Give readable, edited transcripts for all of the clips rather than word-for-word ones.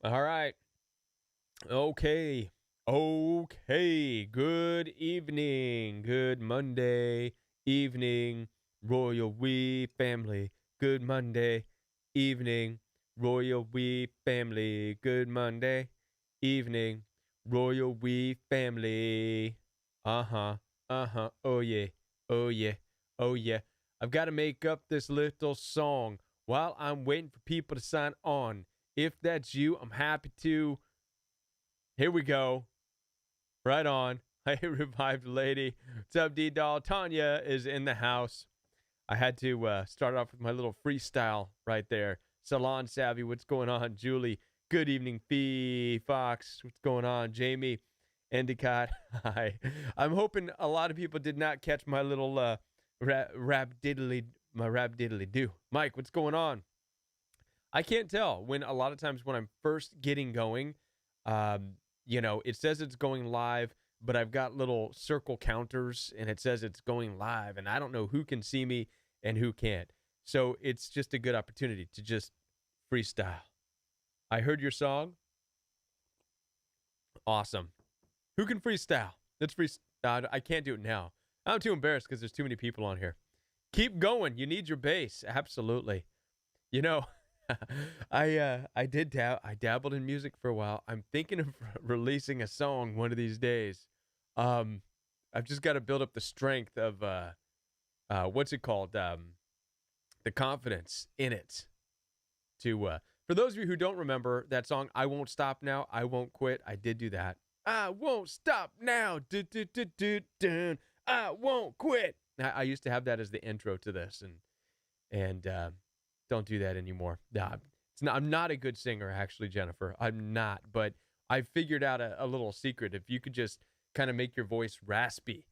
All right. Okay. Okay. Good evening. Good Monday evening, Royal We family. Good Monday evening, Royal We family. Good Monday evening, Royal We family. Uh huh. Uh huh. Oh yeah. Oh yeah. Oh yeah. I've got to make up this little song while I'm waiting for people to sign on. If that's you, I'm happy to. Here we go. Right on. Hey, revived lady. What's up, D Doll? Tanya is in the house. I had to start off with my little freestyle right there. Salon Savvy, what's going on? Julie, good evening. Fee Fox, what's going on? Jamie, Endicott, hi. I'm hoping a lot of people did not catch my little rap diddly do. Mike, what's going on? I can't tell when a lot of times when I'm first getting going, it says it's going live, but I've got little circle counters and it says it's going live, and I don't know who can see me and who can't. So it's just a good opportunity to just freestyle. I heard your song. Awesome. Who can freestyle? Let's freestyle. I can't do it now. I'm too embarrassed because there's too many people on here. Keep going. You need your bass. Absolutely. You know, I dabbled in music for a while. I'm thinking of releasing a song one of these days. Um, I've just got to build up the strength of what's it called? The confidence in it. To For those of you who don't remember that song, I won't stop now. I won't quit. I did do that. I won't stop now. Do, do, do, do, do. I won't quit. I used to have that as the intro to this, and don't do that anymore. Nah, I'm not a good singer, actually, Jennifer. I'm not, but I figured out a little secret. If you could just kind of make your voice raspy,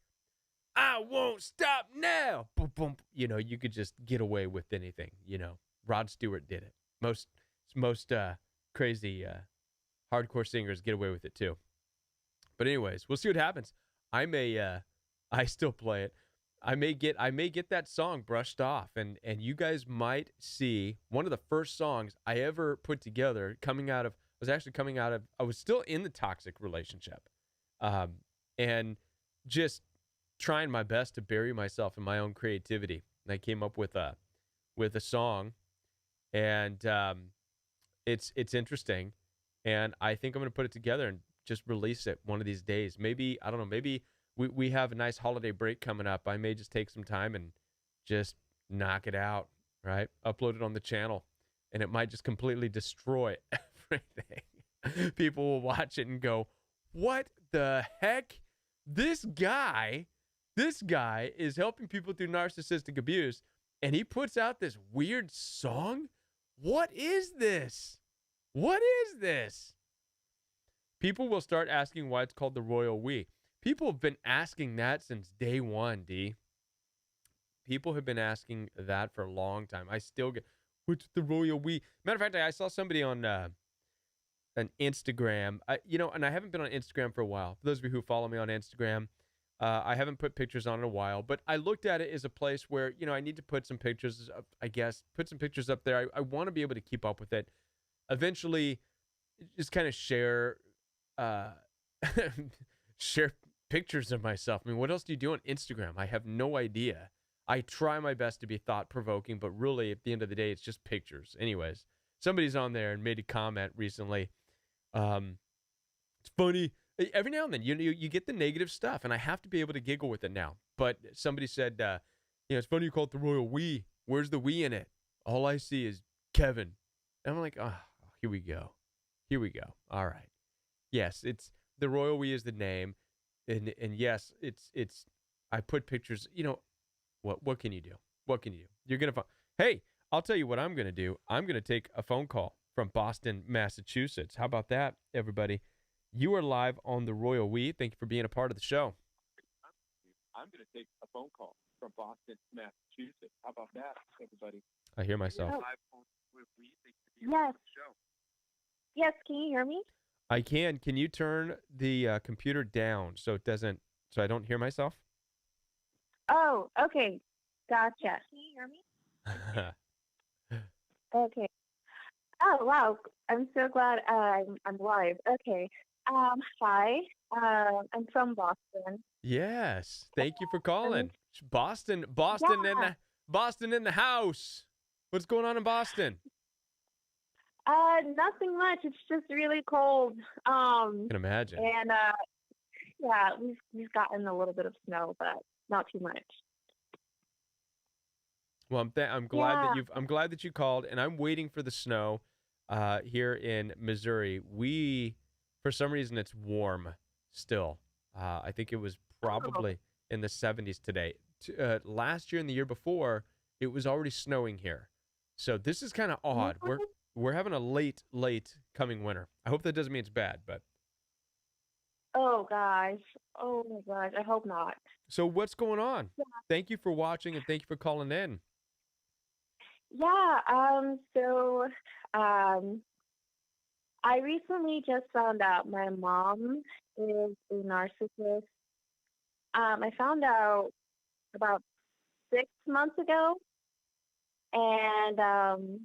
I won't stop now. Boom, boom. You could just get away with anything. Rod Stewart did it. Most crazy hardcore singers get away with it too. But anyways, we'll see what happens. I still play it. I may get that song brushed off, and you guys might see one of the first songs I ever put together I was still in the toxic relationship, um, and just trying my best to bury myself in my own creativity. And I came up with a song, and it's interesting, and I think I'm gonna put it together and just release it one of these days. Maybe I don't know. Maybe we have a nice holiday break coming up. I may just take some time and just knock it out, right? Upload it on the channel, and it might just completely destroy everything. People will watch it and go, "What the heck? This guy, this guy is helping people through narcissistic abuse, and he puts out this weird song. What is this? What is this?" People will start asking why it's called the Royal We. People have been asking that since day one, D. People have been asking that for a long time. I still get, what's the Royal We? Matter of fact, I saw somebody on an Instagram, and I haven't been on Instagram for a while. For those of you who follow me on Instagram, I haven't put pictures on in a while, but I looked at it as a place where, I need to put some pictures up, I guess, put some pictures up there. I want to be able to keep up with it. Eventually, just kind of uh, share pictures of myself. I mean, what else do you do on Instagram? I have no idea. I try my best to be thought provoking, but really, at the end of the day, it's just pictures. Anyways, somebody's on there and made a comment recently. Um, it's funny. Every now and then, you get the negative stuff, and I have to be able to giggle with it now. But somebody said, it's funny you call it the Royal We. Where's the we in it? All I see is Kevin. And I'm like, oh, here we go. Here we go. All right. Yes, it's the Royal We is the name, and yes, it's. I put pictures. What can you do? What can you do? You're gonna find. Hey, I'll tell you what I'm gonna do. I'm gonna take a phone call from Boston, Massachusetts. How about that, everybody? You are live on the Royal We. Thank you for being a part of the show. I'm going to take a phone call from Boston, Massachusetts. How about that, everybody? I hear myself. Oh, Live on the Royal We. Thank you for being a part yes. of the show. Yes, can you hear me? I can. Can you turn the computer down so I don't hear myself? Oh, okay. Gotcha. Can you hear me? Okay. Oh, wow. I'm so glad I'm live. Okay. Hi. I'm from Boston. Yes. Thank you for And calling. Boston, Boston in yeah, the Boston in the house. What's going on in Boston? nothing much. It's just really cold. Can imagine. And yeah, we've gotten a little bit of snow, but not too much. Well, I'm glad that Yeah. you called, and I'm waiting for the snow here in Missouri. For some reason, it's warm still. I think it was Oh, probably in the 70s today. Last year and the year before, it was already snowing here. So this is kind of odd. really? We're having a late coming winter. I hope that doesn't mean it's bad, but Oh gosh. Oh my gosh. I hope not. so what's going on? Thank you for watching and thank you for calling in. Yeah. Um, I recently just found out my mom is a narcissist. I found out about 6 months ago, and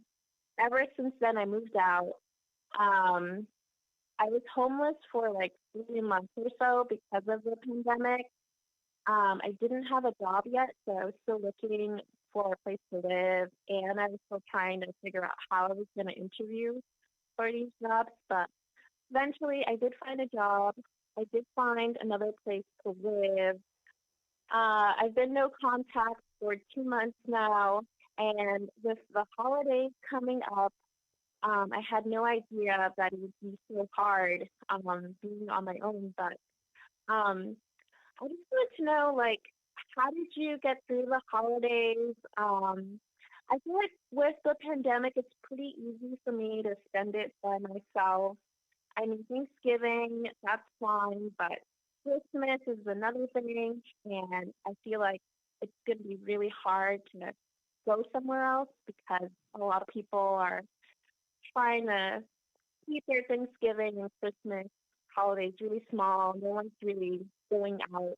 ever since then, I moved out. Um, I was homeless for like 3 months or so because of the pandemic. I didn't have a job yet, so I was still looking for a place to live, and I was still trying to figure out how I was going to interview for these jobs. But eventually, I did find a job. I did find another place to live. I've been no contact for 2 months now, and with the holidays coming up, I had no idea that it would be so hard being on my own. But I just wanted to know, like, how did you get through the holidays? I feel like with the pandemic, it's pretty easy for me to spend it by myself. I mean, Thanksgiving, that's fine, but Christmas is another thing, and I feel like it's going to be really hard to go somewhere else because a lot of people are trying to keep their Thanksgiving and Christmas holidays really small. No one's really going out.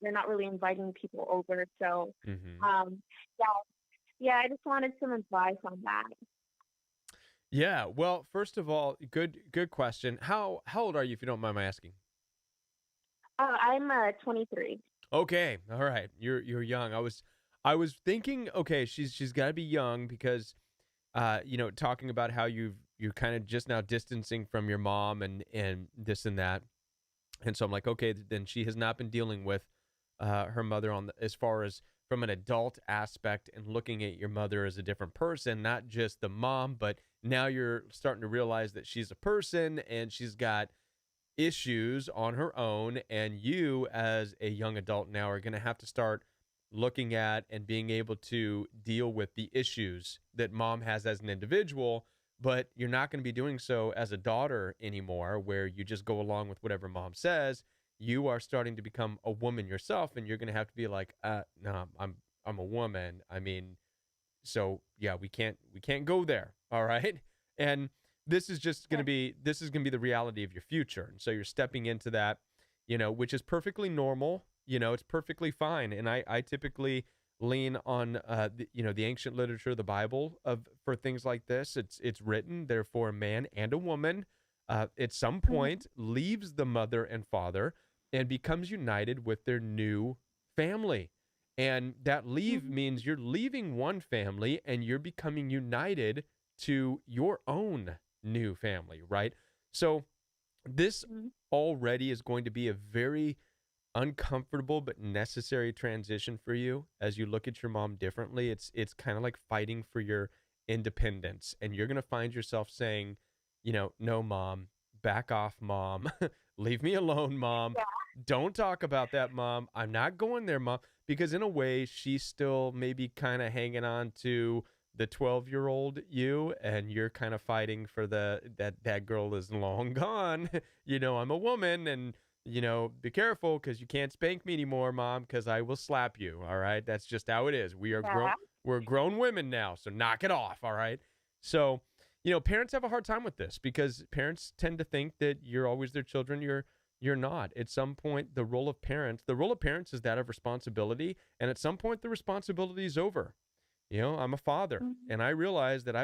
They're not really inviting people over. So, Hmm. um, yeah, yeah, I just wanted some advice on that. Yeah. Well, first of all, good question. How old are you, if you don't mind my asking? I'm 23. Okay. All right. You're young. I was thinking, okay, she's got to be young because talking about how you're kind of just now distancing from your mom and this and that. And so I'm like, okay, then she has not been dealing with her mother as far as from an adult aspect and looking at your mother as a different person, not just the mom, but now you're starting to realize that she's a person and she's got issues on her own. And you, as a young adult now, are going to have to start looking at and being able to deal with the issues that mom has as an individual. But you're not going to be doing so as a daughter anymore, where you just go along with whatever mom says. You are starting to become a woman yourself, and you're going to have to be like, no, I'm a woman. I mean, so yeah, we can't go there. All right. And Yeah. this is going to be the reality of your future. And so you're stepping into that, which is perfectly normal. It's perfectly fine. And I typically lean on the ancient literature, the Bible, of for things like this. It's written, therefore a man and a woman at some Mhm. point leaves the mother and father and becomes united with their new family. And that leave Mhm. means you're leaving one family and you're becoming united to your own new family, right? So this Mhm. already is going to be a very uncomfortable but necessary transition for you as you look at your mom differently. It's kind of like fighting for your independence, and you're going to find yourself saying, no mom, back off mom, leave me alone mom, Yeah. don't talk about that mom, I'm not going there mom, because in a way she's still maybe kind of hanging on to the 12-year-old you, and you're kind of fighting for that girl is long gone. I'm a woman, and be careful because you can't spank me anymore, mom, because I will slap you. All right. That's just how it is. Yeah. We're grown women now. So knock it off. All right. So, parents have a hard time with this because parents tend to think that you're always their children. You're not. At some point, the role of parents is that of responsibility. And at some point, the responsibility is over. I'm a father, Mhm. and I realize that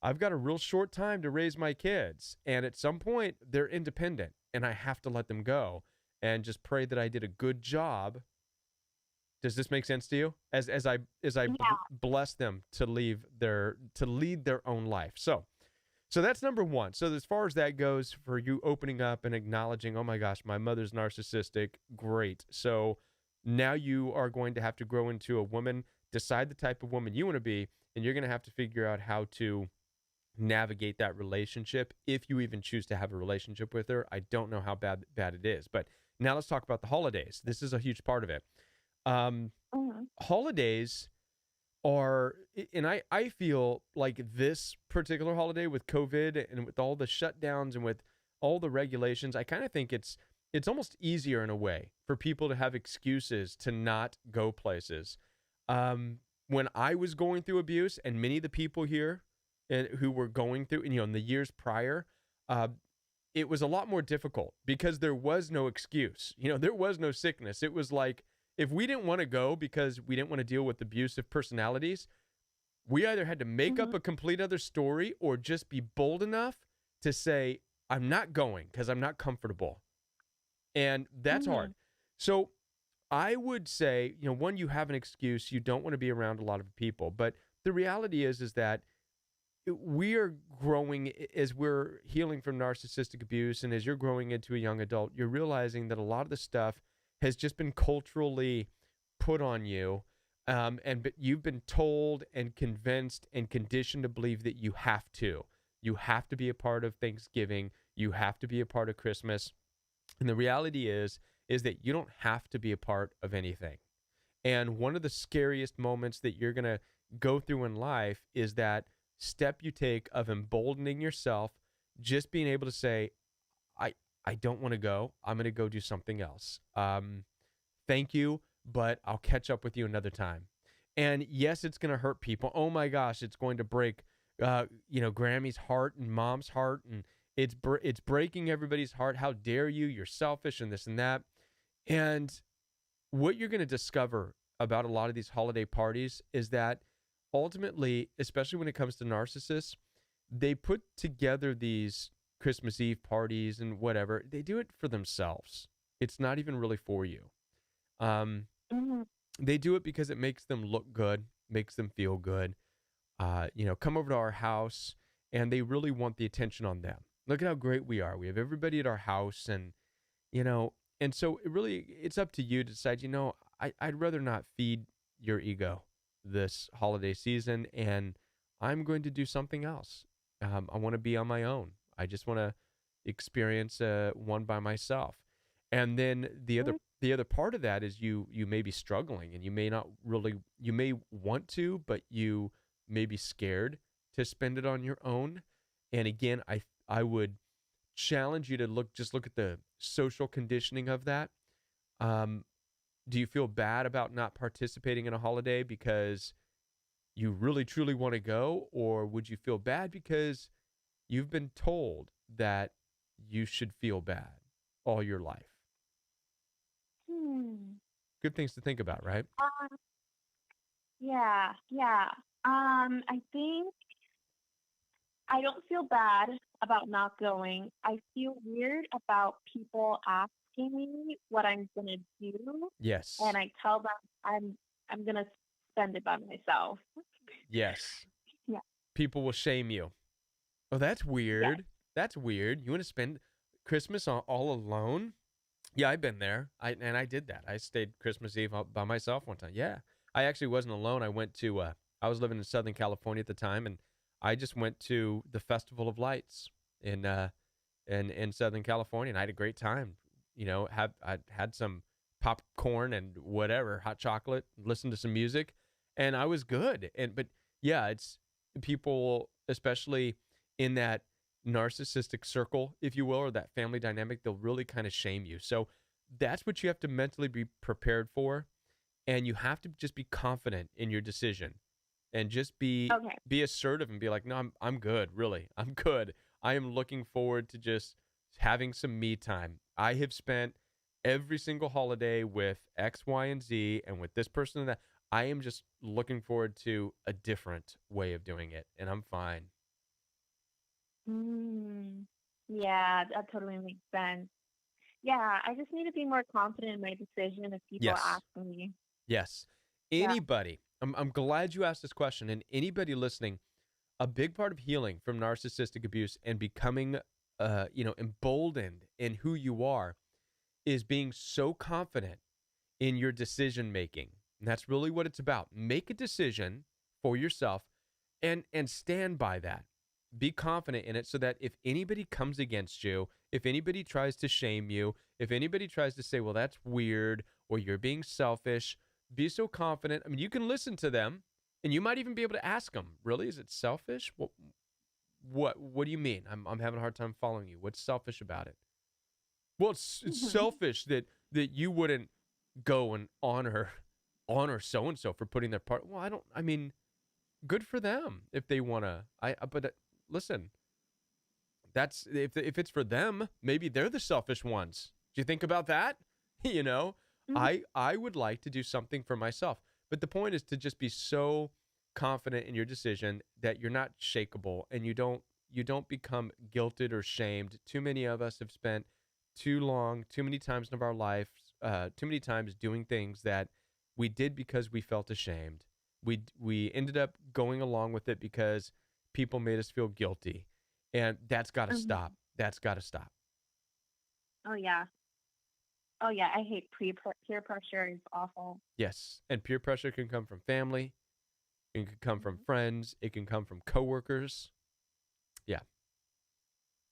I've got a real short time to raise my kids. And at some point, they're independent and I have to let them go and just pray that I did a good job. Does this make sense to you? As I Yeah. bless them to lead their own life. So that's number one. So as far as that goes, for you opening up and acknowledging, oh my gosh, my mother's narcissistic, great. So now you are going to have to grow into a woman, decide the type of woman you want to be, and you're going to have to figure out how to navigate that relationship if you even choose to have a relationship with her. I don't know how bad it is. But now let's talk about the holidays. This is a huge part of it. Um, Hmm. Holidays and I feel like this particular holiday with COVID and with all the shutdowns and with all the regulations, I kind of think it's almost easier in a way for people to have excuses to not go places. When I was going through abuse, and many of the people here who were going through, in the years prior, uh, it was a lot more difficult because there was no excuse. There was no sickness. It was like if we didn't want to go because we didn't want to deal with abusive personalities, we either had to make Hmm. up a complete other story or just be bold enough to say, I'm not going because I'm not comfortable. And that's hard. Hmm. So I would say, one, you have an excuse. You don't want to be around a lot of people. But the reality is that we are growing as we're healing from narcissistic abuse, and as you're growing into a young adult, you're realizing that a lot of the stuff has just been culturally put on you, but you've been told and convinced and conditioned to believe that you have to be a part of Thanksgiving, you have to be a part of Christmas, and the reality is that you don't have to be a part of anything. And one of the scariest moments that you're going to go through in life is that step you take of emboldening yourself, just being able to say, I, I don't want to go. I'm going to go do something else. Thank you, but I'll catch up with you another time. And yes, it's going to hurt people. Oh my gosh, it's going to break, Grammy's heart and Mom's heart, and it's breaking everybody's heart. How dare you? You're selfish and this and that. And what you're going to discover about a lot of these holiday parties is that ultimately, especially when it comes to narcissists, they put together these Christmas Eve parties and whatever. They do it for themselves. It's not even really for you. Um, Hmm. they do it because it makes them look good, makes them feel good. Come over to our house, and they really want the attention on them. Look at how great we are. We have everybody at our house, and you know, and so it's up to you to decide. I'd rather not feed your ego this holiday season, and I'm going to do something else. I want to be on my own. I just want to experience one by myself. And then the other part of that is you may be struggling, and you may not really, you may want to, but you may be scared to spend it on your own. And again, I would challenge you to look at the social conditioning of that. Um, do you feel bad about not participating in a holiday because you really truly want to go, or would you feel bad because you've been told that you should feel bad all your life? Hmm. Good things to think about, right? Yeah, yeah. I think I don't feel bad about not going. I feel weird about people asking me what I'm gonna do, and Yes. I tell them I'm gonna spend it by myself. Yes. Yeah, People will shame you. Oh, that's yes, weird. That's weird. You want to spend Christmas all alone? Yeah, I've been there. I did that. I stayed Christmas Eve by myself one time. Yeah, I actually wasn't alone. I was living in Southern California at the time, and I just went to the Festival of Lights in in Southern California, and I had a great time. I had some popcorn and whatever, hot chocolate, listened to some music, and I was good. But yeah, it's people, especially in that narcissistic circle, if you will, or that family dynamic, they'll really kind of shame you. So that's what you have to mentally be prepared for. And you have to just be confident in your decision and just okay. be assertive and be like, no, I'm good, really. I'm good. I am looking forward to just having some me time. I have spent every single holiday with X, Y, and Z and with this person and that. I am just looking forward to a different way of doing it, and I'm fine. Mm, yeah, that totally makes sense. Yeah, I just need to be more confident in my decision if people Yes. ask me. Yes. Yeah. Anybody, I'm glad you asked this question. And anybody listening, a big part of healing from narcissistic abuse and becoming, emboldened in who you are is being so confident in your decision making. And that's really what it's about. Make a decision for yourself and stand by that. Be confident in it so that if anybody comes against you, if anybody tries to shame you, if anybody tries to say, well, that's weird or you're being selfish, be so confident. I mean, you can listen to them and you might even be able to ask them, really, is it selfish? What do you mean? I'm having a hard time following you. What's selfish about it? Well, it's Hmm. selfish that you wouldn't go and honor so and so for putting their part. Well, I mean, good for them if they want to. But listen, that's if it's for them, maybe they're the selfish ones. Do you think about that? you know, Hmm. I would like to do something for myself, but the point is to just be so confident in your decision that you're not shakable and you don't become guilted or shamed. Too many of us have spent too many times of our lives, too many times doing things that we did because we felt ashamed. We ended up going along with it because people made us feel guilty, and that's got to stop. Hmm. That's got to stop. Oh yeah. Oh yeah. I hate peer pressure. It's awful. Yes, and peer pressure can come from family. It can come from Hmm. friends. It can come from coworkers. Yeah,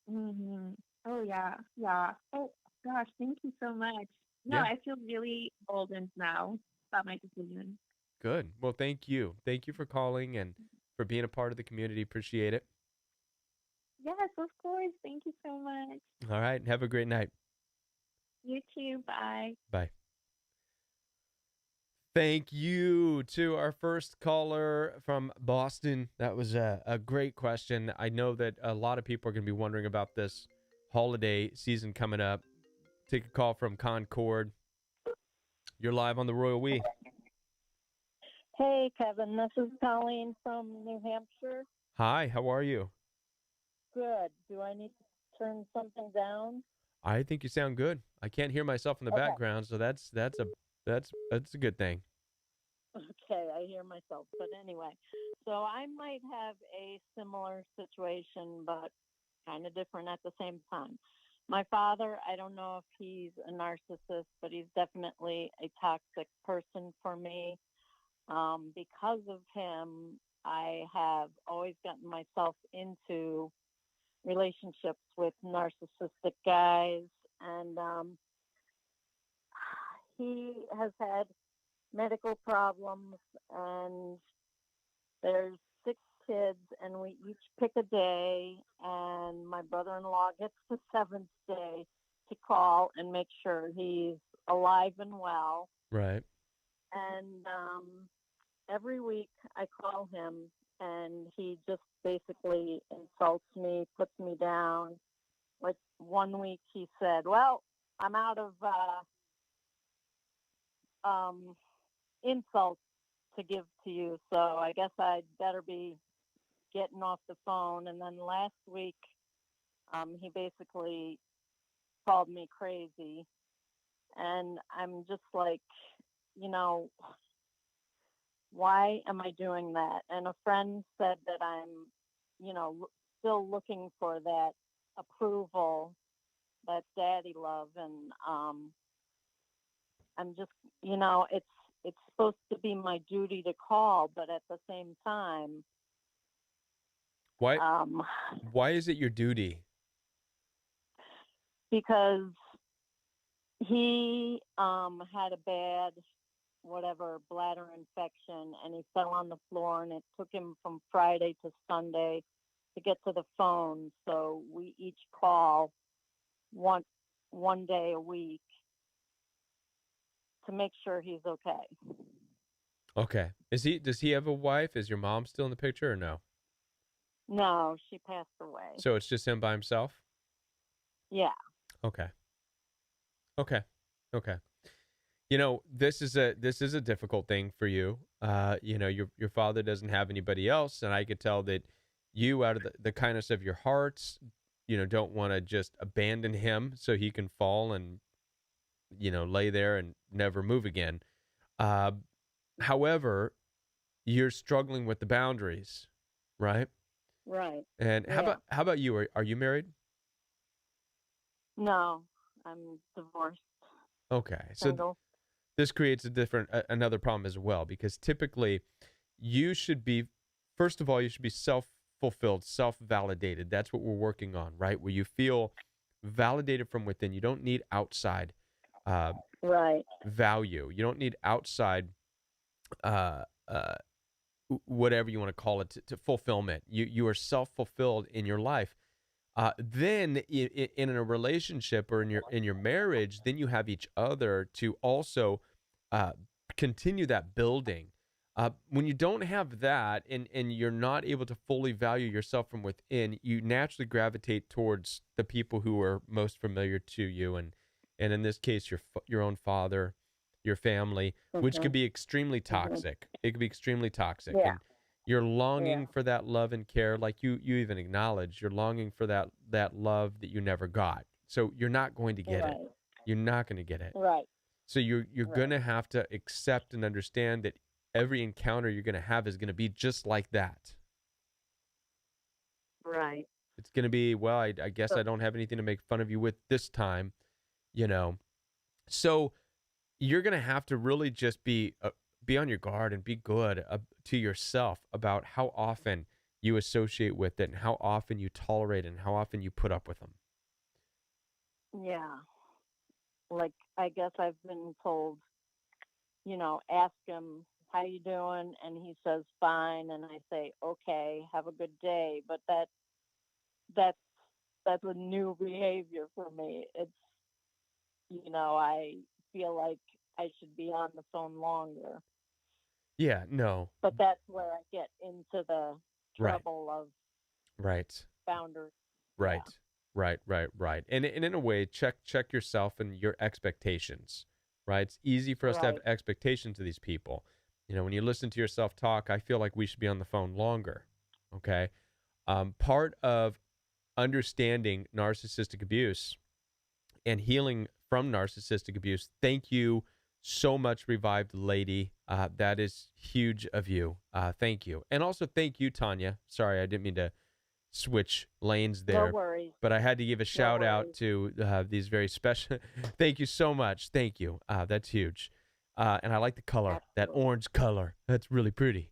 Hmm. Oh yeah. Yeah. Oh gosh. Thank you so much. No, yeah. I feel really emboldened now about my decision. Good. Well, thank you. Thank you for calling and for being a part of the community. Appreciate it. Yes, of course. Thank you so much. All right. Have a great night. You too. Bye. Bye. Thank you to our first caller from Boston. That was a great question. I know that a lot of people are going to be wondering about this holiday season coming up. Take a call from Concord. You're live on the Royal We. Hey, Kevin, this is Colleen from New Hampshire. Hi, how are you? Good. Do I need to turn something down? I think you sound good. I can't hear myself in the Okay. background, so that's a good thing. Okay, I hear myself. But anyway, so I might have a similar situation, but kind of different at the same time. My father, I don't know if he's a narcissist, but he's definitely a toxic person for me. Because of him, I have always gotten myself into relationships with narcissistic guys, and he has had medical problems, and there's 6 kids, and we each pick a day, and my brother-in-law gets the seventh day to call and make sure he's alive and well. Right. And every week I call him, and he just basically insults me, puts me down. Like one week he said, "Well, I'm out of insults to give to you, so I guess I'd better be getting off the phone." And then last week, he basically called me crazy, and I'm just like, you know, why am I doing that? And a friend said that I'm, still looking for that approval, that daddy love, and I'm just, it's supposed to be my duty to call, but at the same time, Why um, why is it your duty? because he had a bad whatever bladder infection, and he fell on the floor, and it took him from Friday to Sunday to get to the phone. So we each call one one day a week to make sure he's okay. Okay. Does he have a wife? Is your mom still in the picture or no? No, she passed away. So it's just him by himself? Yeah. Okay. Okay. Okay. This is a difficult thing for you. Your father doesn't have anybody else, and I could tell that you, out of the kindness of your hearts, don't want to just abandon him so he can fall and, lay there and never move again. Uh, However, you're struggling with the boundaries, right? Right. And Yeah. how about you? Are you married? No, I'm divorced, Okay. So single. this creates another problem as well, because typically you should be, first of all, you should be self-fulfilled, self-validated. That's what we're working on, right? Where you feel validated from within. You don't need outside uh, Right. value. You don't need outside uh, whatever you want to call it to fulfillment. You are self-fulfilled in your life. Then in a relationship or in your marriage, then you have each other to also uh, continue that building. When you don't have that, and you're not able to fully value yourself from within, you naturally gravitate towards the people who are most familiar to you, and in this case, your own father, your family, which could Mhm. be extremely Mhm. toxic. It could be extremely toxic, Yeah. and you're Yeah. longing for that love and care, like you even acknowledge. You're longing for that love that you never got. So you're not going to get it. Right. You're not going to get it. Right. So you're going Right. to have to accept and understand that every encounter you're going to have is going to be just like that. Right. It's going to be, well, I guess So, I don't have anything to make fun of you with this time, you know. So you're going to have to really just be on your guard and be good to yourself about how often you associate with it and how often you tolerate it and how often you put up with them. yeah. Like, I guess I've been told, ask him, how you doing? And he says, fine. And I say, okay, have a good day. But that's, that's a new behavior for me. I feel like I should be on the phone longer. Yeah, no. But that's where I get into the Right. trouble of Right. boundaries. Right. Yeah. Right. And in a way, check yourself and your expectations, right? It's easy for us to have Right. expectations of these people. When you listen to yourself talk, I feel like we should be on the phone longer. Okay. Part of understanding narcissistic abuse and healing from narcissistic abuse. Thank you so much, Revived Lady. That is huge of you. Thank you. And also thank you, Tanya. Sorry, I didn't mean to switch lanes No there, worries. but I had to give a No shout out worries. to these very special. Thank you so much. Thank you. That's huge. And I like the color, that Absolutely. orange color. That's really pretty.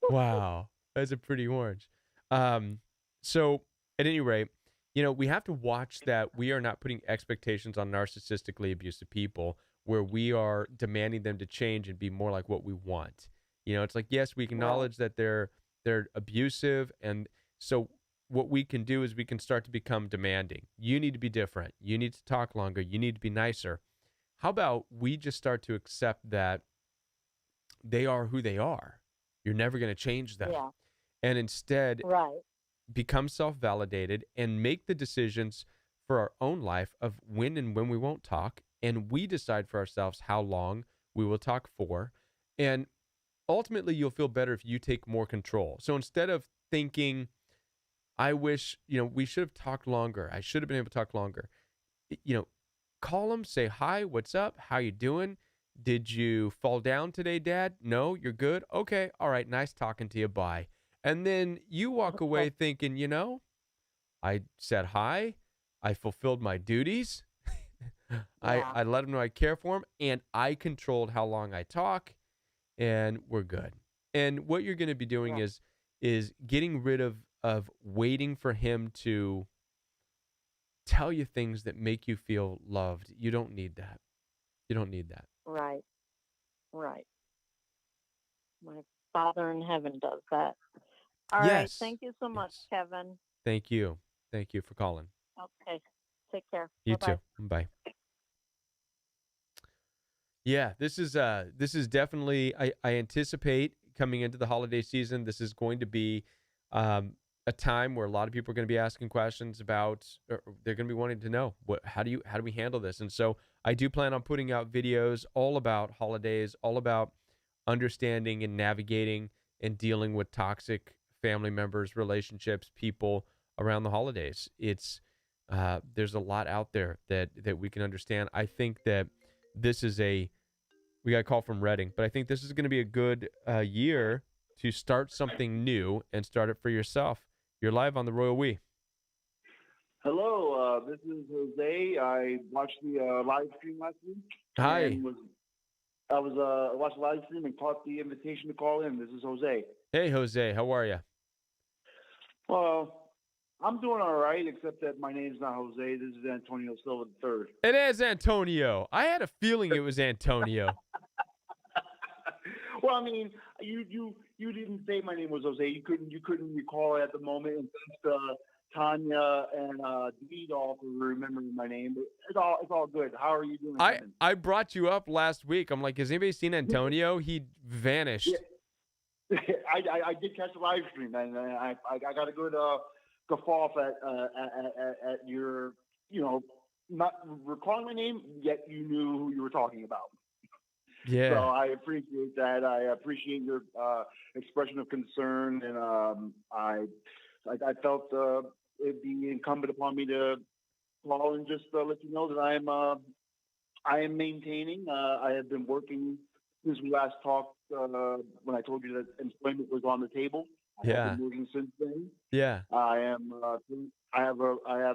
Wow, that's a pretty orange. Um, so at any rate, we have to watch that we are not putting expectations on narcissistically abusive people where we are demanding them to change and be more like what we want. It's like, yes, we Right. acknowledge that they're abusive, and so what we can do is we can start to become demanding. You need to be different. You need to talk longer. You need to be nicer. How about we just start to accept that they are who they are? You're never going to change them. Yeah. And instead, Right. become self-validated and make the decisions for our own life of when and when we won't talk, and we decide for ourselves how long we will talk for. And ultimately, you'll feel better if you take more control. So instead of thinking, I wish, we should have talked longer, I should have been able to talk longer, you know call them, say hi, what's up, how you doing, did you fall down today, Dad? No, you're good. Okay, all right, nice talking to you, bye. And then you walk away Okay. thinking, I said hi, I fulfilled my duties, Yeah. I let them know I care for them, and I controlled how long I talk, and we're good. And what you're going to be doing Yeah. is getting rid of waiting for him to tell you things that make you feel loved. You don't need that. You don't need that. Right. Right. My Father in heaven does that. All right. Yes. Thank you so much, Yes. Kevin. Thank you. Thank you for calling. Okay. Take care. You Bye bye. too. Bye. Yeah, this is definitely, I anticipate coming into the holiday season, this is going to be a time where a lot of people are going to be asking questions about, or they're going to be wanting to know how do we handle this? And so I do plan on putting out videos all about holidays, all about understanding and navigating and dealing with toxic family members, relationships, people around the holidays. It's there's a lot out there that we can understand. I think that this is we got a call from Reading, but I think this is going to be a good year to start something new and start it for yourself. You're live on the Royal We. Hello, this is Jose. I watched the live stream last week. Hi. I watched the live stream and caught the invitation to call in. This is Jose. Hey, Jose. How are you? Well, I'm doing all right, except that my name's not Jose. This is Antonio Silva III. It is Antonio. I had a feeling it was Antonio. Well, I mean, you didn't say my name was Jose. You couldn't recall it at the moment. And thanks Tanya and D-Doll for remembering my name. But it's all good. How are you doing? I brought you up last week. I'm like, has anybody seen Antonio? He vanished. Yeah. I did catch the live stream, and I got a good guffaw at your, not recalling my name, yet you knew who you were talking about. Yeah. So I appreciate that. I appreciate your expression of concern, and I felt it'd be incumbent upon me to call and just let you know that I am maintaining. I have been working since we last talked when I told you that employment was on the table. Yeah. I've been working since then. Yeah. I am. I have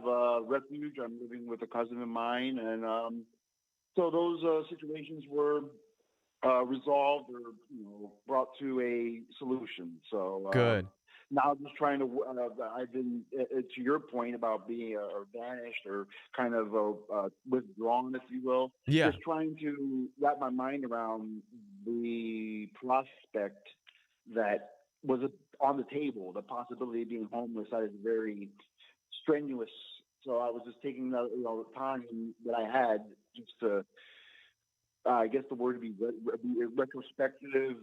a refuge. I'm living with a cousin of mine, and so those situations were resolved or brought to a solution. So Good. Now I'm just trying to. I've been to your point about being or vanished or kind of withdrawn, if you will. Yeah. Just trying to wrap my mind around the prospect that was on the table. The possibility of being homeless. That is very strenuous. So I was just taking the time that I had just to. I guess the word would be retrospective,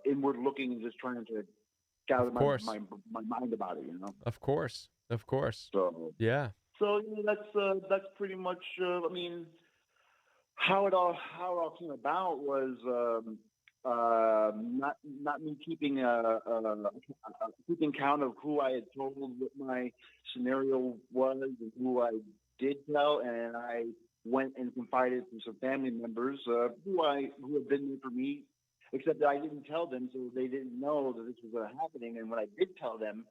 inward looking, and just trying to gather my mind about it. Of course. So yeah. So that's pretty much. I mean, how it all came about was not me keeping count of who I had told what my scenario was and who I did tell, and I went and confided to some family members who have been there for me, except that I didn't tell them, so they didn't know that this was happening. And when I did tell them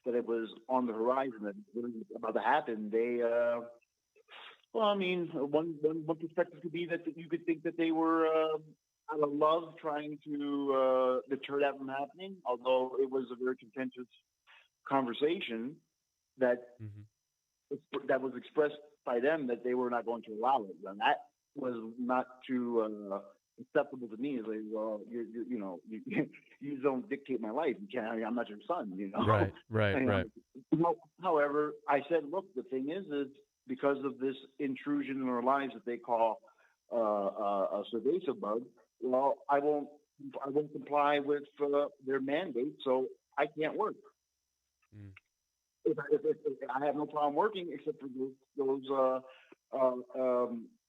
that it was on the horizon, that it was about to happen, they, well, I mean, one perspective could be that you could think that they were out of love trying to deter that from happening, although it was a very contentious conversation that that was expressed by them that they were not going to allow it, and that was not too acceptable to me. It's like, well, you don't dictate my life. You can't. I'm not your son. Right. However, I said, look, the thing is because of this intrusion in our lives that they call a cerveza bug. Well, I won't comply with their mandate, so I can't work. If I have no problem working, except for those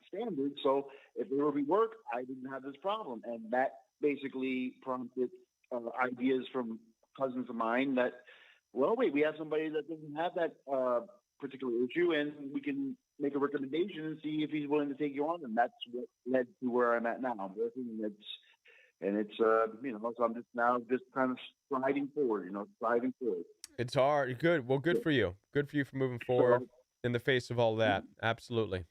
standards. So if there would be work, I didn't have this problem, and that basically prompted ideas from cousins of mine that, well, wait, we have somebody that doesn't have that particular issue, and we can make a recommendation and see if he's willing to take you on, and that's what led to where I'm at now. I'm working, and it's so I'm just kind of striving forward. It's hard. Good. Well, good for you. Good for you for moving forward in the face of all that. Absolutely.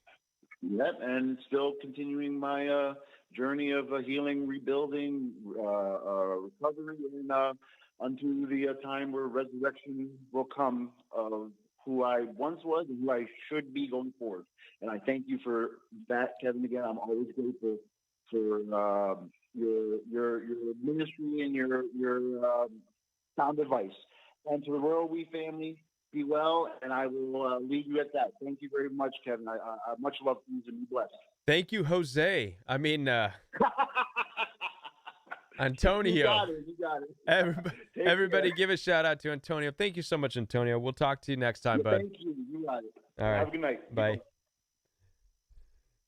Yep, and still continuing my journey of healing, rebuilding, recovery, and unto the time where resurrection will come of who I once was and who I should be going forward. And I thank you for that, Kevin. Again, I'm always grateful for your ministry and your sound advice. And to the Royal We family, be well, and I will leave you at that. Thank you very much, Kevin. I much love you and be blessed. Thank you, Jose. I mean, Antonio. You got it. Everybody give a shout out to Antonio. Thank you so much, Antonio. We'll talk to you next time, bud. Thank you. You got it. All right. Have a good night. Bye.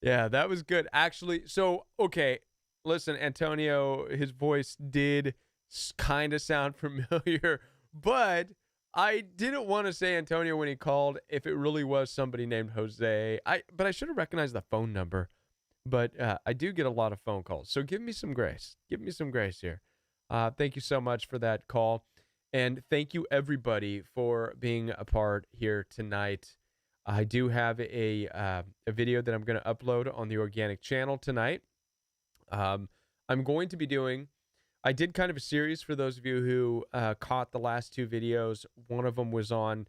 Yeah, that was good. Actually, so, okay, listen, Antonio, his voice did kind of sound familiar, but I didn't want to say Antonio when he called if it really was somebody named Jose. But I should have recognized the phone number. But I do get a lot of phone calls, so give me some grace. Give me some grace here. Thank you so much for that call, and thank you everybody for being a part here tonight. I do have a video that I'm going to upload on the Organic channel tonight. I'm going to be doing. I did kind of a series for those of you who caught the last two videos. One of them was on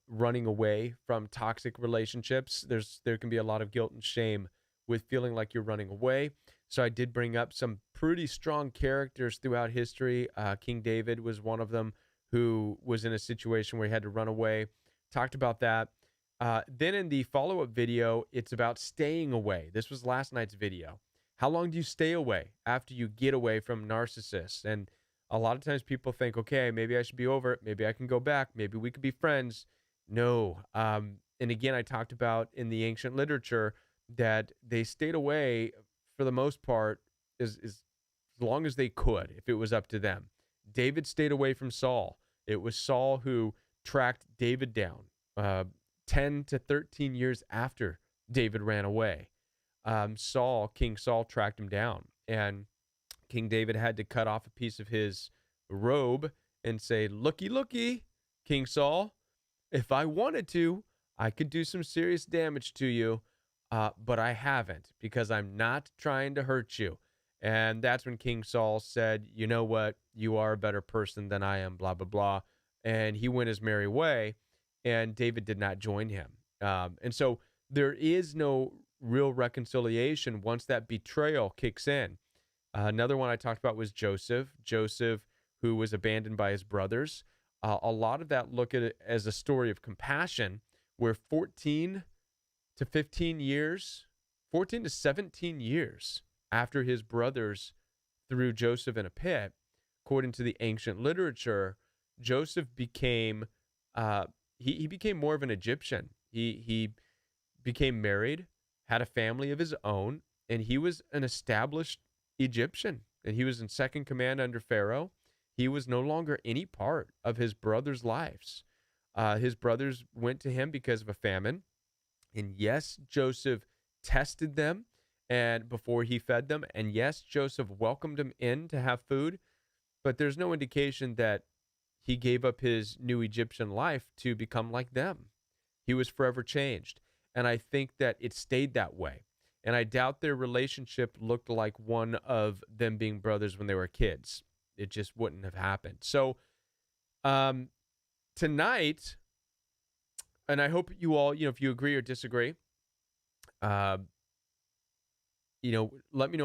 running away from toxic relationships. There can be a lot of guilt and shame with feeling like you're running away. So I did bring up some pretty strong characters throughout history. King David was one of them who was in a situation where he had to run away. Talked about that. Then in the follow-up video, it's about staying away. This was last night's video. How long do you stay away after you get away from narcissists? And a lot of times people think, okay, maybe I should be over it. Maybe I can go back. Maybe we could be friends. No. And again, I talked about in the ancient literature that they stayed away for the most part as long as they could, if it was up to them. David stayed away from Saul. It was Saul who tracked David down 10 to 13 years after David ran away. King Saul tracked him down, and King David had to cut off a piece of his robe and say, looky, looky, King Saul, if I wanted to, I could do some serious damage to you. But I haven't, because I'm not trying to hurt you. And that's when King Saul said, you know what? You are a better person than I am, blah, blah, blah. And he went his merry way, and David did not join him. And so there is no real reconciliation once that betrayal kicks in. Another one I talked about was Joseph, who was abandoned by his brothers. A lot of that, look at it as a story of compassion, where 14 to 17 years after his brothers threw Joseph in a pit, according to the ancient literature, Joseph became he became more of an Egyptian. He became married, had a family of his own, and he was an established Egyptian, and he was in second command under Pharaoh. He was no longer any part of his brothers' lives. His brothers went to him because of a famine. And yes, Joseph tested them and before he fed them. And yes, Joseph welcomed them in to have food. But there's no indication that he gave up his new Egyptian life to become like them. He was forever changed. And I think that it stayed that way. And I doubt their relationship looked like one of them being brothers when they were kids. It just wouldn't have happened. So tonight, and I hope you all, if you agree or disagree, let me know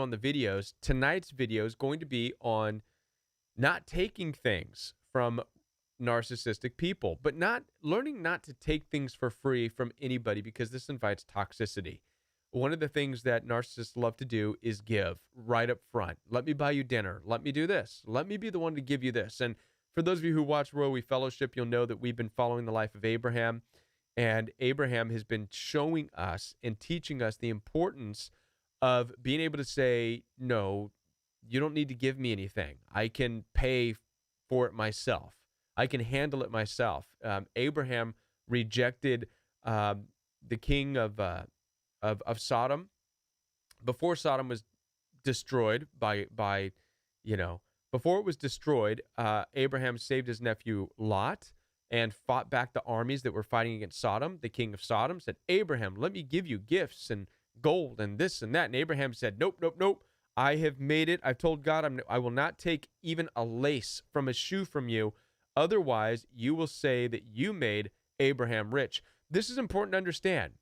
on the videos. Tonight's video is going to be on not taking things from narcissistic people, but learning not to take things for free from anybody, because this invites toxicity. One of the things that narcissists love to do is give right up front. Let me buy you dinner. Let me do this. Let me be the one to give you this. And for those of you who watch Royal We Fellowship, you'll know that we've been following the life of Abraham. And Abraham has been showing us and teaching us the importance of being able to say, no, you don't need to give me anything. I can pay for it myself. I can handle it myself. Abraham rejected the king of Sodom before Sodom was destroyed before it was destroyed. Abraham saved his nephew Lot and fought back the armies that were fighting against Sodom. The king of Sodom said, Abraham, let me give you gifts and gold and this and that. And Abraham said, nope, nope, nope. I have made it. I've told God I will not take even a lace from a shoe from you. Otherwise, you will say that you made Abraham rich. This is important to understand.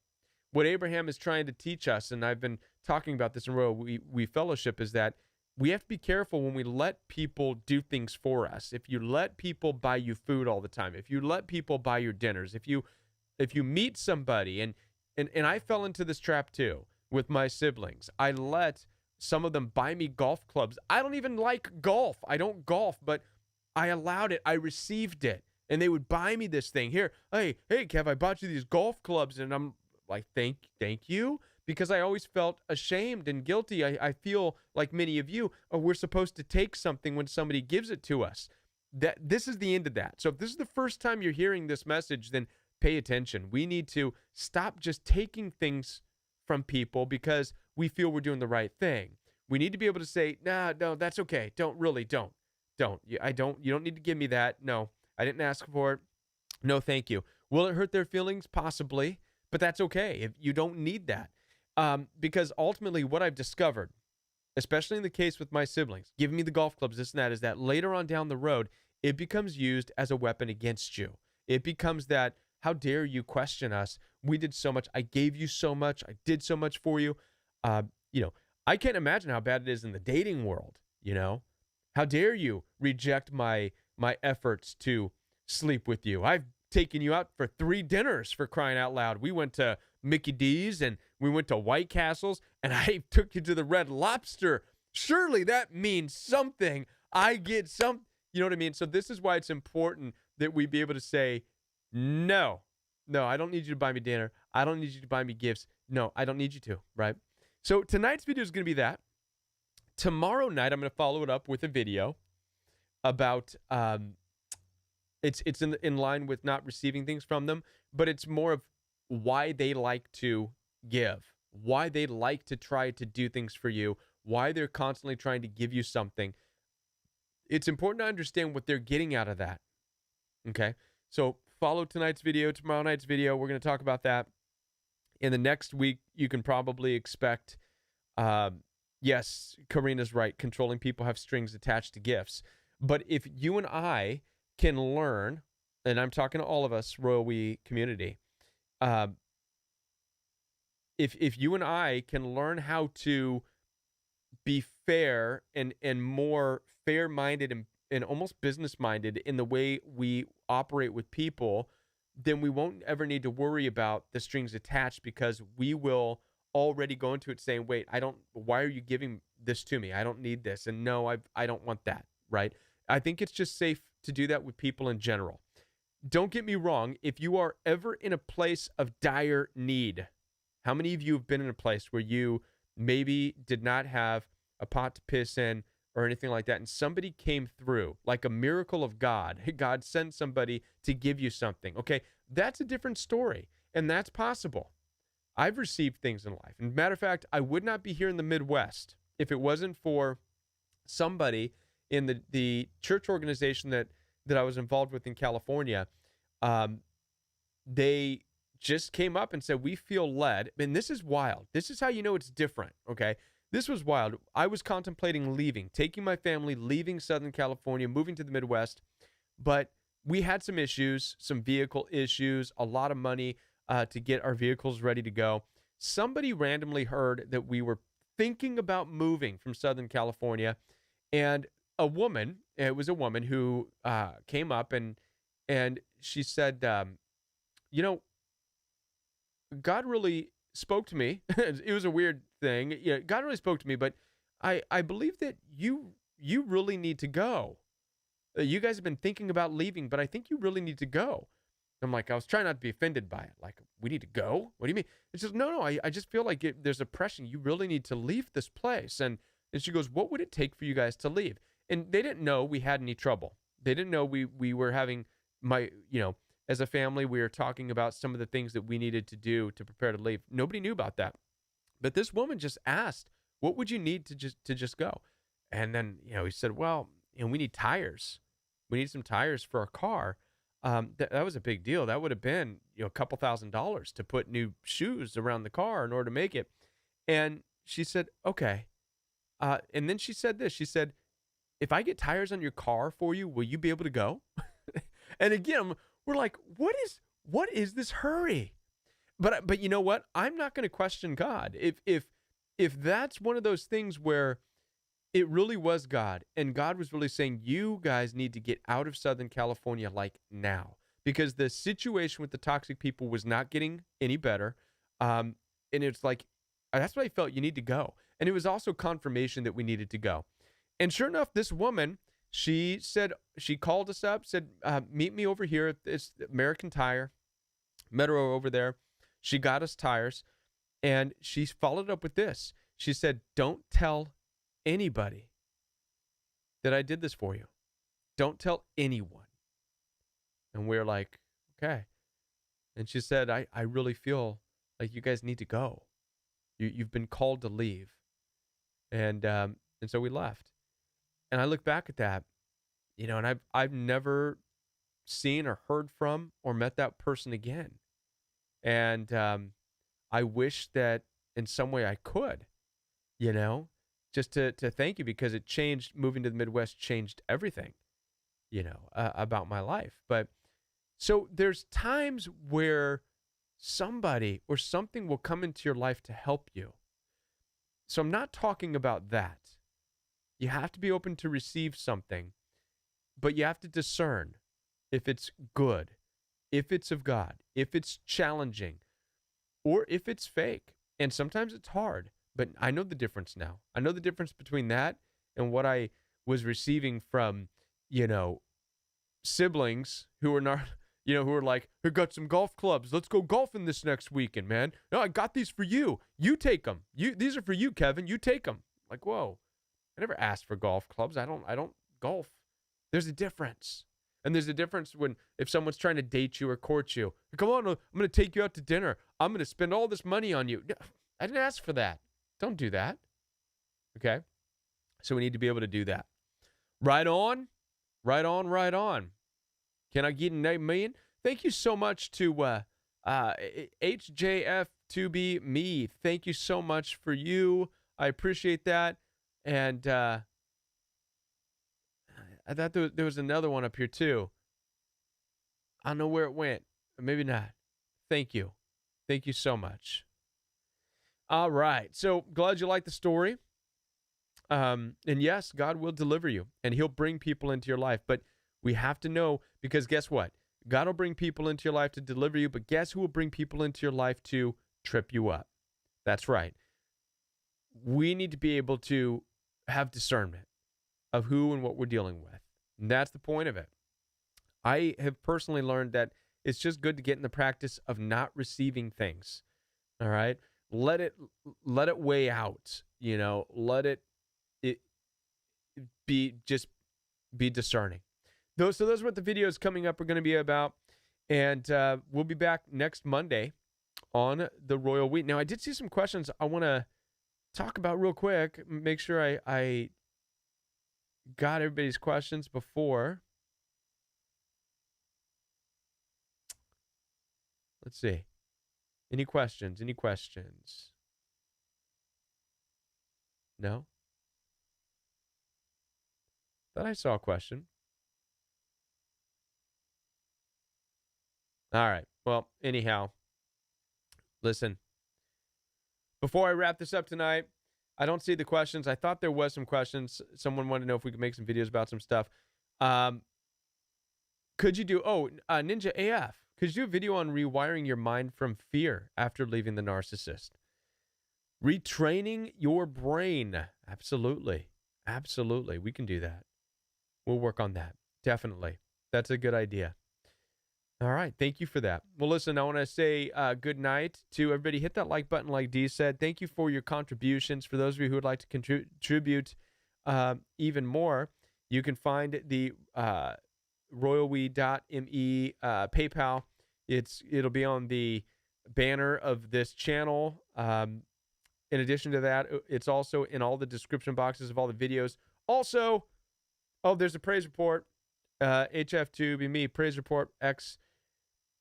What Abraham is trying to teach us, and I've been talking about this in Royal We Fellowship, is that we have to be careful when we let people do things for us. If you let people buy you food all the time, if you let people buy your dinners, if you meet somebody, and I fell into this trap too with my siblings. I let some of them buy me golf clubs. I don't even like golf. I don't golf, but I allowed it. I received it. And they would buy me this thing. Here, hey, Kev, I bought you these golf clubs. And I'm like, thank you. because I always felt ashamed and guilty. I feel like many of you, we're supposed to take something when somebody gives it to us. This is the end of that. So if this is the first time you're hearing this message, then pay attention. We need to stop just taking things from people because we feel we're doing the right thing. We need to be able to say, nah, no, that's okay. Don't. You don't need to give me that. No, I didn't ask for it. No, thank you. Will it hurt their feelings? Possibly, but that's okay. If you don't need that. Because ultimately what I've discovered, especially in the case with my siblings, giving me the golf clubs, this and that, is that later on down the road, it becomes used as a weapon against you. It becomes that, how dare you question us? We did so much. I gave you so much. I did so much for you. I can't imagine how bad it is in the dating world. How dare you reject my efforts to sleep with you? I've taken you out for 3 dinners, for crying out loud. We went to Mickey D's and we went to White Castles, and I took you to the Red Lobster. Surely that means something. I get some, you know what I mean? So this is why it's important that we be able to say, no, I don't need you to buy me dinner. I don't need you to buy me gifts. No, I don't need you to, right? So tonight's video is going to be that. Tomorrow night, I'm going to follow it up with a video about, it's in line with not receiving things from them, but it's more of why they like to give, why they like to try to do things for you, why they're constantly trying to give you something. It's important to understand what they're getting out of that. Okay? So follow tonight's video, tomorrow night's video. We're going to talk about that. In the next week, you can probably expect, yes, Karina's right, controlling people have strings attached to gifts. But if you and I can learn, and I'm talking to all of us, Royal We community, if you and I can learn how to be fair and more fair-minded and almost business-minded in the way we operate with people, then we won't ever need to worry about the strings attached, because we will already go into it saying, wait, why are you giving this to me? I don't need this. And no, I don't want that, right? I think it's just safe to do that with people in general. Don't get me wrong. If you are ever in a place of dire need, how many of you have been in a place where you maybe did not have a pot to piss in or anything like that, and somebody came through like a miracle of God? God sent somebody to give you something. Okay, that's a different story, and that's possible. I've received things in life. And matter of fact, I would not be here in the Midwest if it wasn't for somebody in the church organization that I was involved with in California. They just came up and said, we feel led. And this is wild. This is how you know it's different, okay? This was wild. I was contemplating leaving, taking my family, leaving Southern California, moving to the Midwest. But we had some issues, some vehicle issues, a lot of money to get our vehicles ready to go. Somebody randomly heard that we were thinking about moving from Southern California, and it was a woman who came up and she said, God really spoke to me. It was a weird thing. Yeah, God really spoke to me, but I believe that you really need to go. You guys have been thinking about leaving, but I think you really need to go. I'm like, I was trying not to be offended by it. Like, we need to go? What do you mean? It's just, no, I just feel like there's a pressure. You really need to leave this place. And she goes, what would it take for you guys to leave? And they didn't know we had any trouble. They didn't know we were having as a family, we were talking about some of the things that we needed to do to prepare to leave. Nobody knew about that. But this woman just asked, what would you need to just go? And then, he said, well, we need tires. We need some tires for our car. That was a big deal. That would have been, a couple $1,000s to put new shoes around the car in order to make it. And she said, okay. And then she said this. She said, if I get tires on your car for you, will you be able to go? And again, we're like, what is this hurry? But you know what? I'm not going to question God. If that's one of those things where it really was God, and God was really saying, you guys need to get out of Southern California like now, because the situation with the toxic people was not getting any better. And it's like, that's why I felt you need to go. And it was also confirmation that we needed to go. And sure enough, this woman, she called us up, said, meet me over here at this American Tire, met her over there. She got us tires. And she followed up with this. She said, don't tell anybody that I did this for you. Don't tell anyone. And we're like, okay. And she said, I really feel like you guys need to go. You've been called to leave. And so we left. And I look back at that, and I've never seen or heard from or met that person again. And I wish that in some way I could, just to thank you, because it changed. Moving to the Midwest changed everything, about my life. But so there's times where somebody or something will come into your life to help you. So I'm not talking about that. You have to be open to receive something, but you have to discern if it's good, if it's of God, if it's challenging, or if it's fake. And sometimes it's hard, but I know the difference now. I know the difference between that and what I was receiving from, siblings who are not, who are like, I got some golf clubs. Let's go golfing this next weekend, man. No, I got these for you. You take them. These are for you, Kevin. You take them. Like, whoa. I never asked for golf clubs. I don't golf. There's a difference. And there's a difference if someone's trying to date you or court you. Come on, I'm going to take you out to dinner. I'm going to spend all this money on you. I didn't ask for that. Don't do that. Okay? So we need to be able to do that. Right on. Right on, right on. Can I get an amen? Thank you so much to HJF2B me. Thank you so much for you. I appreciate that. And I thought there was another one up here too. I don't know where it went. Maybe not. Thank you. Thank you so much. All right. So glad you like the story. And yes, God will deliver you and he'll bring people into your life. But we have to know, because guess what? God will bring people into your life to deliver you. But guess who will bring people into your life to trip you up? That's right. We need to be able to have discernment of who and what we're dealing with. And that's the point of it. I have personally learned that it's just good to get in the practice of not receiving things. All right. Let it weigh out, let it be discerning. So those are what the videos coming up are going to be about. And we'll be back next Monday on the Royal We. Now, I did see some questions I want to talk about real quick. Make sure I got everybody's questions before. Let's see. Any questions? No? Thought I saw a question. All right. Well, anyhow, listen. Before I wrap this up tonight, I don't see the questions. I thought there was some questions. Someone wanted to know if we could make some videos about some stuff. Could you do, Ninja AF, could you do a video on rewiring your mind from fear after leaving the narcissist? Retraining your brain. Absolutely. We can do that. We'll work on that. Definitely. That's a good idea. All right. Thank you for that. Well, listen, I want to say good night to everybody. Hit that like button like Dee said. Thank you for your contributions. For those of you who would like to contribute even more, you can find the royalwe.me PayPal. It'll be on the banner of this channel. In addition to that, it's also in all the description boxes of all the videos. Also, there's a praise report. HF2BME praise report.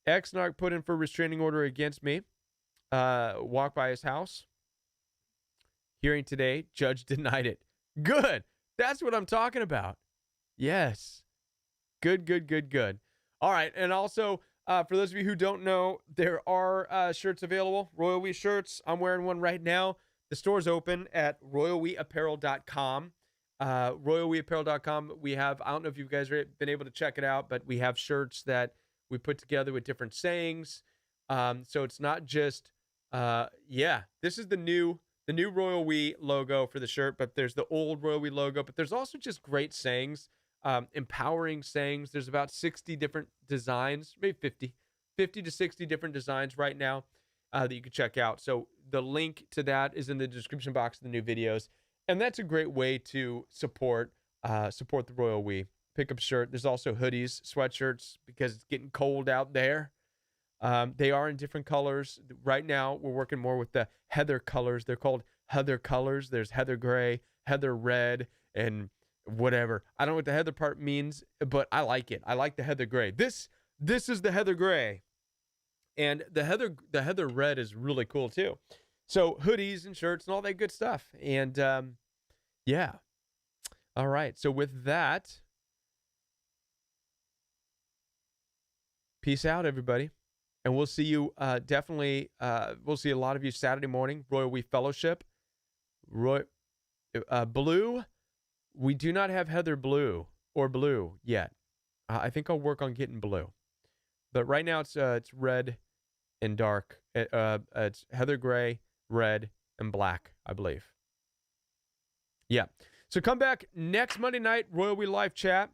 Ex-narc put in for restraining order against me. Walked by his house. Hearing today, judge denied it. Good. That's what I'm talking about. Yes. Good. All right. And also, for those of you who don't know, there are shirts available. Royal We shirts. I'm wearing one right now. The store's open at royalweapparel.com. Royalweapparel.com. We have, I don't know if you guys have been able to check it out, but we have shirts that we put together with different sayings. So it's not just, this is the new Royal We logo for the shirt, but there's the old Royal We logo, but there's also just great sayings, empowering sayings. There's about 60 different designs, maybe 50 to 60 different designs right now. that you can check out. So the link to that is in the description box of the new videos. And that's a great way to support the Royal We. Pick up a shirt. There's also hoodies, sweatshirts, because it's getting cold out there. They are in different colors. Right now, we're working more with the heather colors. They're called heather colors. There's heather gray, heather red, and whatever. I don't know what the heather part means, but I like it. I like the heather gray. This is the heather gray. And the heather red is really cool too. So hoodies and shirts and all that good stuff. And yeah. All right. So with that, peace out, everybody. And we'll see you definitely. We'll see a lot of you Saturday morning, Royal We Fellowship. Blue. We do not have heather blue or blue yet. I think I'll work on getting blue. But right now it's red and dark. It's heather gray, red, and black, I believe. Yeah. So come back next Monday night, Royal We Live Chat,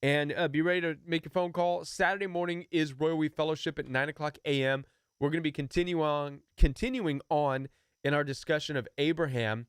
and be ready to make your phone call. Saturday morning is Royal We Fellowship at 9 o'clock a.m. We're going to be continuing on in our discussion of Abraham.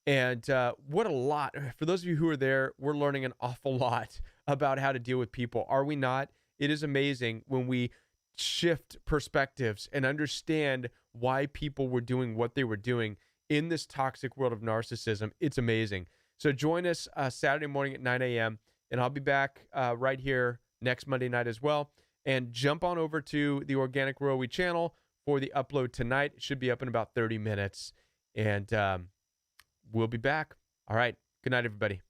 And what a lot. For those of you who are there, we're learning an awful lot about how to deal with people. Are we not? It is amazing when we shift perspectives and understand why people were doing what they were doing in this toxic world of narcissism. It's amazing. So join us Saturday morning at 9 a.m. And I'll be back right here next Monday night as well. And jump on over to the Organic Royal We channel for the upload tonight. It should be up in about 30 minutes. And we'll be back. All right. Good night, everybody.